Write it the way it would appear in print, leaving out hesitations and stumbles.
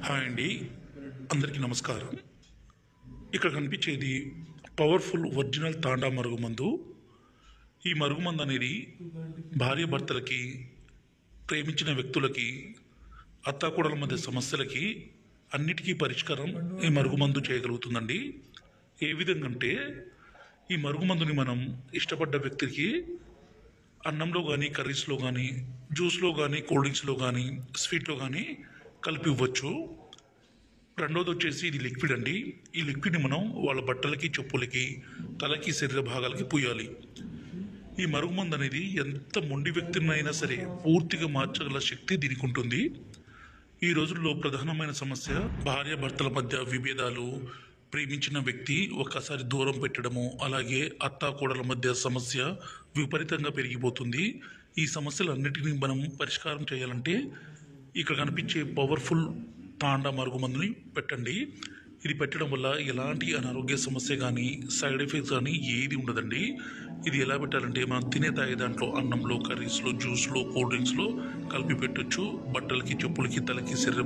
Hi అండి, అందరికీ నమస్కారం. ఇక్కడ కనిపించేది పవర్ఫుల్ ఒరిజినల్ తాండా మరుగుమందు. ఈ మరుగుమందు అనేది భార్య భర్తలకి, ప్రేమించిన వ్యక్తులకి, అత్తాకోడల మధ్య సమస్యలకి అన్నిటికీ పరిష్కారం ఈ మరుగుమందు చేయగలుగుతుందండి. ఏ విధంగా అంటే, ఈ మరుగుమందుని మనం ఇష్టపడ్డ వ్యక్తికి అన్నంలో కానీ, కర్రీస్లో కానీ, జ్యూస్లో కానీ, కూల్ డ్రింక్స్లో కానీ, స్వీట్లో కానీ కలిపి ఇవ్వచ్చు. రెండోది వచ్చేసి ఇది లిక్విడ్ అండి. ఈ లిక్విడ్ని మనం వాళ్ళ బట్టలకి, చెప్పులకి, తలకి, శరీర భాగాలకి పూయాలి. ఈ మరుగుమందు అనేది ఎంత మొండి వ్యక్తినైనా సరే పూర్తిగా మార్చగల శక్తి దీనికి ఉంటుంది. ఈ రోజుల్లో ప్రధానమైన సమస్య భార్య భర్తల మధ్య విభేదాలు, ప్రేమించిన వ్యక్తి ఒక్కసారి దూరం పెట్టడము, అలాగే అత్తాకోడల మధ్య సమస్య విపరీతంగా పెరిగిపోతుంది. ఈ సమస్యలన్నిటినీ మనం పరిష్కారం చేయాలంటే ఇక్కడ కనిపించే పవర్ఫుల్ తాండా మరుగుమందుని పెట్టండి. ఇది పెట్టడం వల్ల ఎలాంటి అనారోగ్య సమస్య కానీ, సైడ్ ఎఫెక్ట్స్ కానీ ఏది ఉండదండి. ఇది ఎలా పెట్టాలంటే, మనం తినే తాగే దాంట్లో అన్నంలో, కర్రీస్లో, జ్యూస్లో, కూల్ డ్రింక్స్లో కలిపి పెట్టొచ్చు. బట్టలకి, చెప్పులకి, తలకి, శరీర